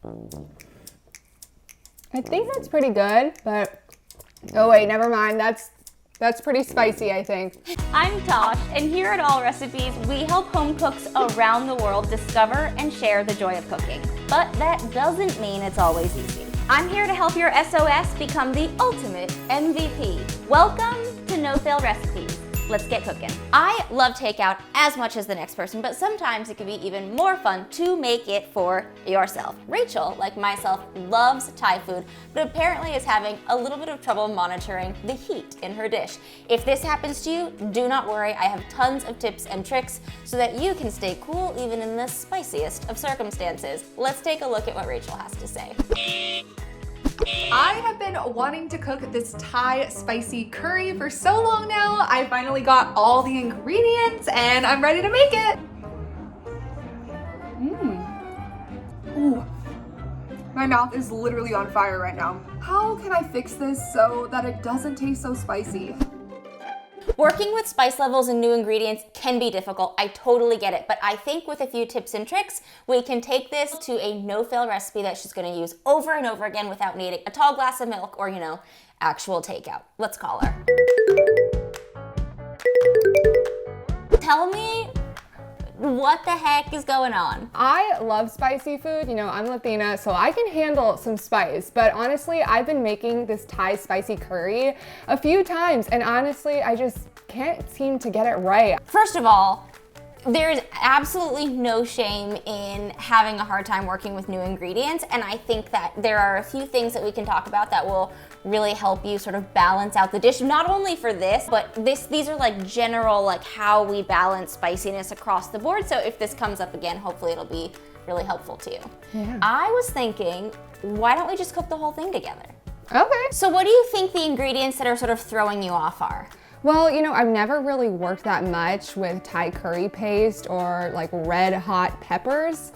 I think that's pretty good, but oh wait, never mind. That's pretty spicy, I think. I'm Tash, and here at Allrecipes, we help home cooks around the world discover and share the joy of cooking. But that doesn't mean it's always easy. I'm here to help your SOS become the ultimate MVP. Welcome to No Fail Recipes. Let's get cooking. I love takeout as much as the next person, but sometimes it can be even more fun to make it for yourself. Rachel, like myself, loves Thai food, but apparently is having a little bit of trouble monitoring the heat in her dish. If this happens to you, do not worry. I have tons of tips and tricks so that you can stay cool even in the spiciest of circumstances. Let's take a look at what Rachel has to say. I have been wanting to cook this Thai spicy curry for so long now. I finally got all the ingredients and I'm ready to make it. Ooh. My mouth is literally on fire right now. How can I fix this so that it doesn't taste so spicy? Working with spice levels and new ingredients can be difficult. I totally get it, but I think with a few tips and tricks, we can take this to a no-fail recipe that she's gonna use over and over again without needing a tall glass of milk or, actual takeout. Let's call her. Tell me what the heck is going on? I love spicy food. I'm Latina, so I can handle some spice. But honestly, I've been making this Thai spicy curry a few times, and honestly, I just can't seem to get it right. First of all, there's absolutely no shame in having a hard time working with new ingredients, and I think that there are a few things that we can talk about that will really help you sort of balance out the dish, not only for this, but these are like general, like how we balance spiciness across the board. So if this comes up again, hopefully it'll be really helpful to you. Yeah. I was thinking, why don't we just cook the whole thing together? Okay. So what do you think the ingredients that are sort of throwing you off are? Well, I've never really worked that much with Thai curry paste or like red hot peppers.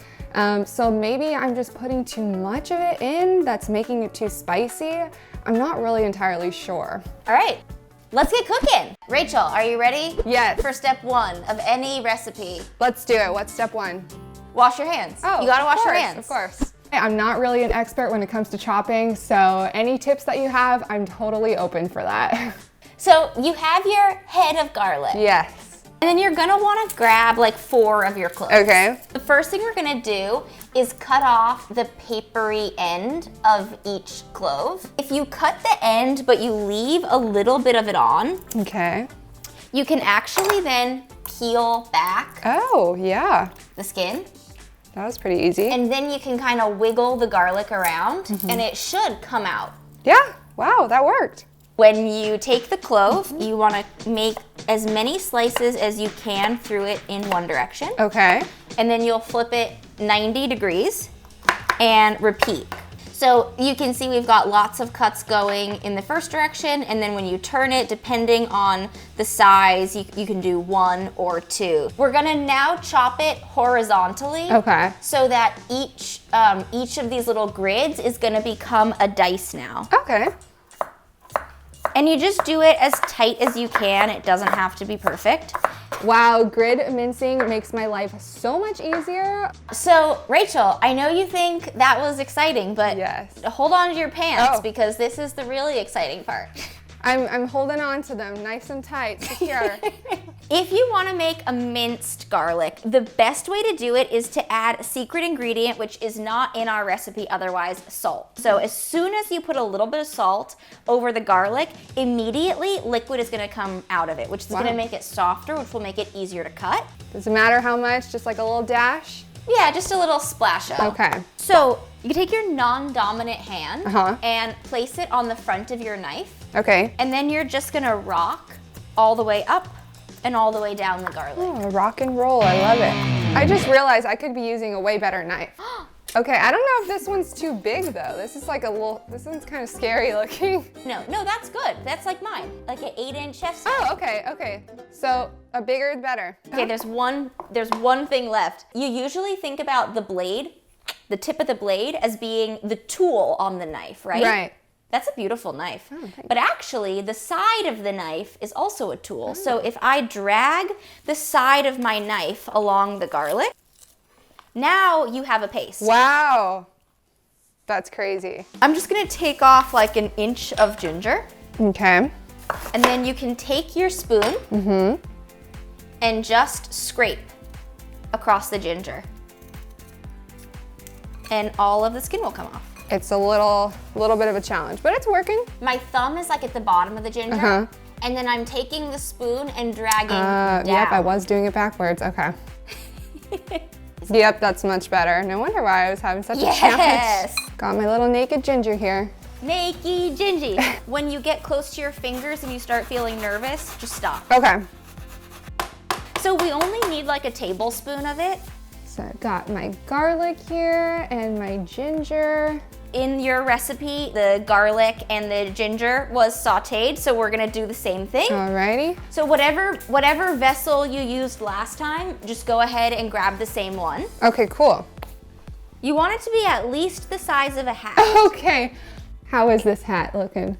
So maybe I'm just putting too much of it in that's making it too spicy. I'm not really entirely sure. All right, let's get cooking. Rachel, are you ready? Yes. For step one of any recipe. Let's do it. What's step one? Wash your hands. Oh, you gotta wash your course, hands. Of course. I'm not really an expert when it comes to chopping, so any tips that you have, I'm totally open for that. So you have your head of garlic. Yes. And then you're gonna wanna grab like 4 of your cloves. Okay. The first thing we're gonna do is cut off the papery end of each clove. If you cut the end, but you leave a little bit of it on, Okay. you can actually then peel back Oh, yeah. the skin. That was pretty easy. And then you can kind of wiggle the garlic around and it should come out. Yeah. Wow, that worked. When you take the clove, you want to make as many slices as you can through it in one direction. Okay. And then you'll flip it 90 degrees and repeat. So you can see we've got lots of cuts going in the first direction, and then when you turn it, depending on the size, you can do 1 or 2. We're gonna now chop it horizontally. Okay. So that each of these little grids is gonna become a dice now. Okay. And you just do it as tight as you can. It doesn't have to be perfect. Wow, grid mincing makes my life so much easier. So, Rachel, I know you think that was exciting, but Yes. hold on to your pants Oh. because this is the really exciting part. I'm holding on to them nice and tight, secure. If you want to make a minced garlic, the best way to do it is to add a secret ingredient, which is not in our recipe otherwise, salt. So as soon as you put a little bit of salt over the garlic, immediately liquid is going to come out of it, which is going to make it softer, which will make it easier to cut. Does it matter how much? Just like a little dash? Yeah, just a little splash of. Okay. So you can take your non-dominant hand Uh-huh. and place it on the front of your knife. Okay. And then you're just gonna rock all the way up and all the way down the garlic. Oh, rock and roll, I love it. I just realized I could be using a way better knife. Okay, I don't know if this one's too big though. This is like this one's kind of scary looking. No, that's good. That's like mine, like an 8-inch chef's Oh, knife. okay. So a bigger, better. Okay, there's one thing left. You usually think about the blade, the tip of the blade, as being the tool on the knife, right? Right. That's a beautiful knife. Oh, thanks. But actually, the side of the knife is also a tool. So if I drag the side of my knife along the garlic, now you have a paste. Wow. That's crazy. I'm just gonna take off like an inch of ginger. Okay. And then you can take your spoon and just scrape across the ginger. And all of the skin will come off. It's a little bit of a challenge, but it's working. My thumb is like at the bottom of the ginger. And then I'm taking the spoon and dragging down. Yep, I was doing it backwards. Okay. Yep, that's much better. No wonder why I was having such a challenge. Got my little naked ginger here. Naked gingy. When you get close to your fingers and you start feeling nervous, just stop. Okay. So we only need like a tablespoon of it. So I've got my garlic here and my ginger. In your recipe, the garlic and the ginger was sautéed, so we're gonna do the same thing. Alrighty. So whatever vessel you used last time, just go ahead and grab the same one. Okay, cool. You want it to be at least the size of a hat. Okay. How is this hat looking?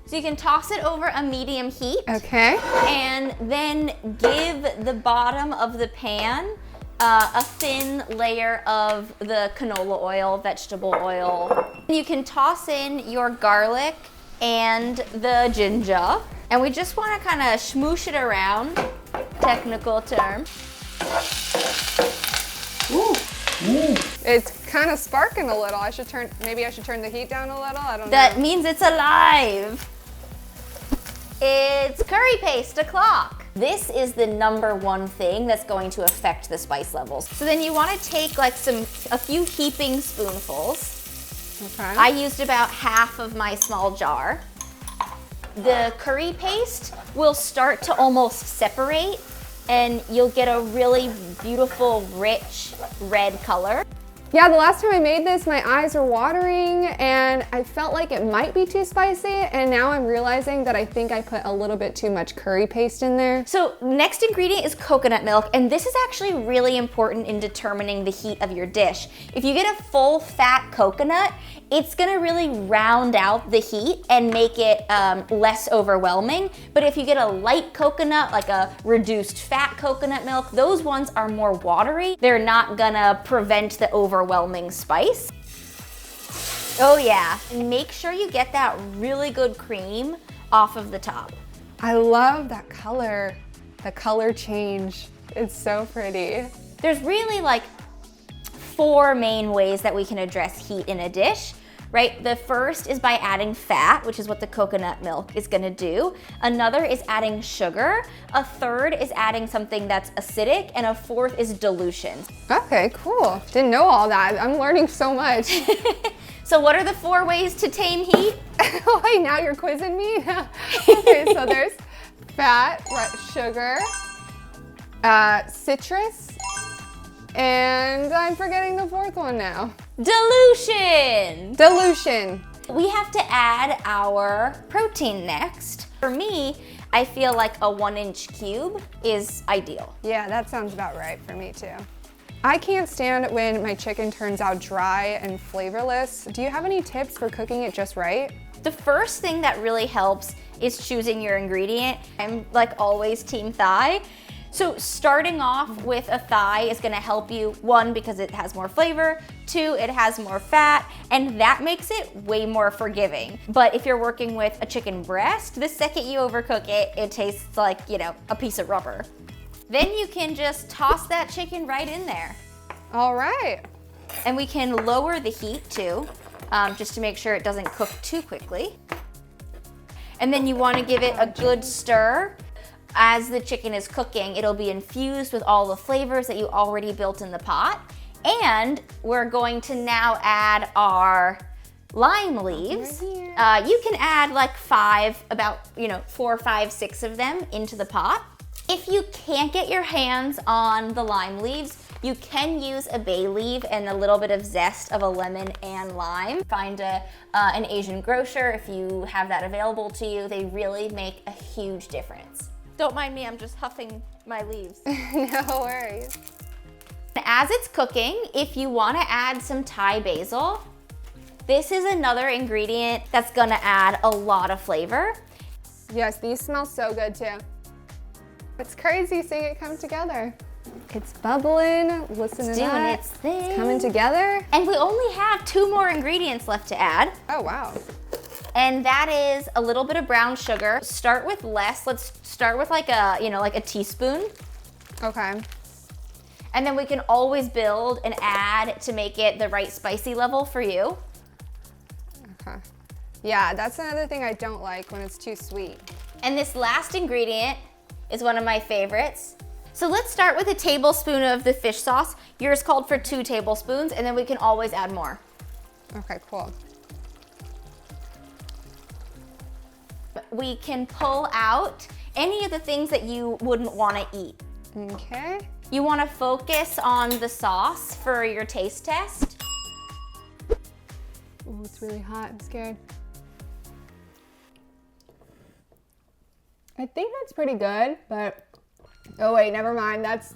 So you can toss it over a medium heat. Okay. And then give the bottom of the pan a thin layer of the canola oil, vegetable oil. You can toss in your garlic and the ginger. And we just want to kind of smoosh it around, technical term. Ooh. It's kind of sparking a little. Maybe I should turn the heat down a little. I don't know. That means it's alive. It's curry paste o'clock. This is the #1 thing that's going to affect the spice levels. So then you want to take like a few heaping spoonfuls. Okay. I used about half of my small jar. The curry paste will start to almost separate and you'll get a really beautiful, rich red color. Yeah, the last time I made this, my eyes were watering and I felt like it might be too spicy, and now I'm realizing that I think I put a little bit too much curry paste in there. So next ingredient is coconut milk, and this is actually really important in determining the heat of your dish. If you get a full fat coconut, it's gonna really round out the heat and make it less overwhelming. But if you get a light coconut, like a reduced fat coconut milk, those ones are more watery. They're not gonna prevent the overwhelming spice. Oh yeah, and make sure you get that really good cream off of the top. I love that color, the color change. It's so pretty. There's really like 4 main ways that we can address heat in a dish, right? The first is by adding fat, which is what the coconut milk is gonna do. Another is adding sugar. A third is adding something that's acidic, and a fourth is dilution. Okay, cool. Didn't know all that. I'm learning so much. So what are the 4 ways to tame heat? Wait, now you're quizzing me? Okay, so there's fat, sugar, citrus, and I'm forgetting the 4th one now. Dilution! Dilution. We have to add our protein next. For me, I feel like a 1-inch cube is ideal. Yeah, that sounds about right for me too. I can't stand when my chicken turns out dry and flavorless. Do you have any tips for cooking it just right? The first thing that really helps is choosing your ingredient. I'm like always team thigh. So starting off with a thigh is gonna help you, 1, because it has more flavor, 2, it has more fat, and that makes it way more forgiving. But if you're working with a chicken breast, the second you overcook it, it tastes like, you know, a piece of rubber. Then you can just toss that chicken right in there. All right. And we can lower the heat too, just to make sure it doesn't cook too quickly. And then you wanna give it a good stir. As the chicken is cooking, it'll be infused with all the flavors that you already built in the pot. And we're going to now add our lime leaves. Right you can add like 5, about 4, 5, 6 of them into the pot. If you can't get your hands on the lime leaves, you can use a bay leaf and a little bit of zest of a lemon and lime. Find an Asian grocer if you have that available to you. They really make a huge difference. Don't mind me, I'm just huffing my leaves. No worries. As it's cooking, if you want to add some Thai basil, this is another ingredient that's gonna add a lot of flavor. Yes, these smell so good too. It's crazy seeing it come together. It's bubbling. Listen to doing that. its thing. It's coming together. And we only have 2 more ingredients left to add. Oh, wow. And that is a little bit of brown sugar. Start with less. Let's start with like a, like a teaspoon. Okay. And then we can always build and add to make it the right spicy level for you. Okay. Yeah, that's another thing I don't like when it's too sweet. And this last ingredient is one of my favorites. So let's start with a tablespoon of the fish sauce. Yours called for 2 tablespoons, and then we can always add more. Okay, cool. We can pull out any of the things that you wouldn't want to eat. Okay. You want to focus on the sauce for your taste test. Oh, it's really hot. I'm scared. I think that's pretty good, but oh wait, never mind. That's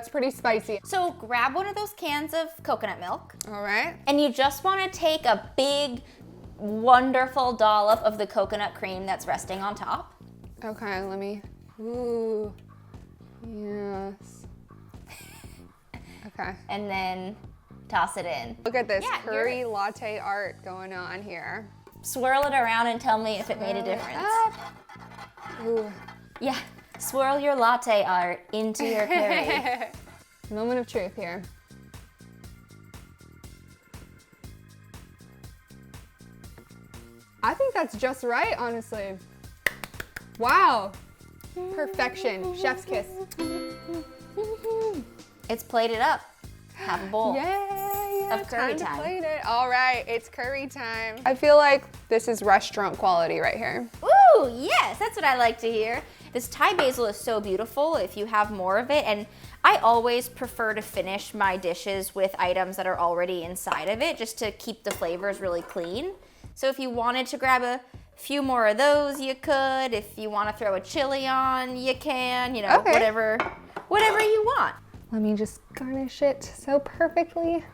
pretty spicy. So grab one of those cans of coconut milk. All right. And you just want to take a big, wonderful dollop of the coconut cream that's resting on top. Okay, let me. Ooh. Yes. Okay. And then toss it in. Look at this Yeah, curry latte art going on here. Swirl it around and tell me if it made a difference. Ooh. Yeah, swirl your latte art into your curry. Moment of truth here. I think that's just right, honestly. Wow. Perfection. Chef's kiss. It's plated up. Have a bowl. Yay! Of curry to time. plate it. All right, it's curry time. I feel like this is restaurant quality right here. Ooh, yes, that's what I like to hear. This Thai basil is so beautiful if you have more of it, and I always prefer to finish my dishes with items that are already inside of it just to keep the flavors really clean. So if you wanted to grab a few more of those, you could. If you want to throw a chili on, you can, Okay. whatever you want. Let me just garnish it so perfectly.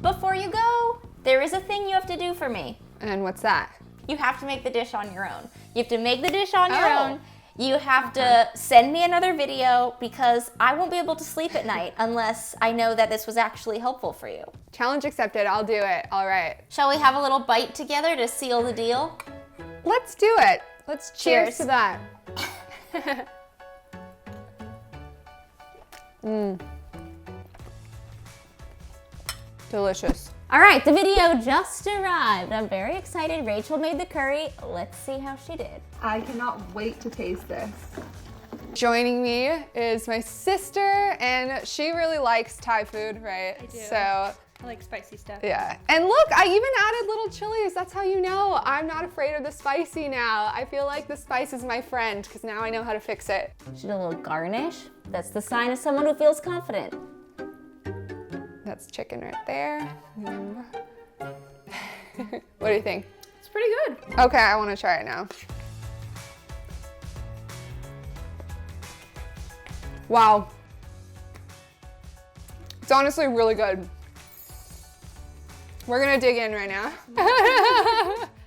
Before you go, there is a thing you have to do for me. And what's that? You have to make the dish on your own. You have to make the dish on your Oh. own. You have to send me another video because I won't be able to sleep at night unless I know that this was actually helpful for you. Challenge accepted. I'll do it. All right. Shall we have a little bite together to seal the deal? Let's do it. Let's cheers Cheers. to that. Delicious. All right, the video just arrived. I'm very excited. Rachel made the curry. Let's see how she did. I cannot wait to taste this. Joining me is my sister, and she really likes Thai food, right? I do. So, I like spicy stuff. yeah. And look, I even added little chilies. That's how you know I'm not afraid of the spicy now. I feel like the spice is my friend because now I know how to fix it. She did a little garnish. That's the sign of someone who feels confident. That's chicken right there. What do you think? It's pretty good. Okay, I want to try it now. Wow. It's honestly really good. We're gonna dig in right now.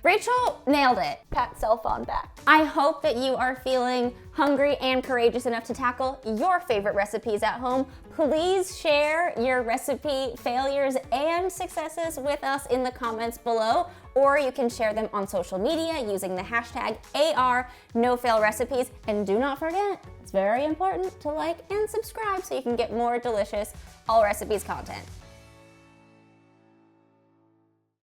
Rachel nailed it. Pat self on back. I hope that you are feeling hungry and courageous enough to tackle your favorite recipes at home. Please share your recipe failures and successes with us in the comments below, or you can share them on social media using the hashtag #NoFailRecipes. And do not forget, it's very important to like and subscribe so you can get more delicious Allrecipes content.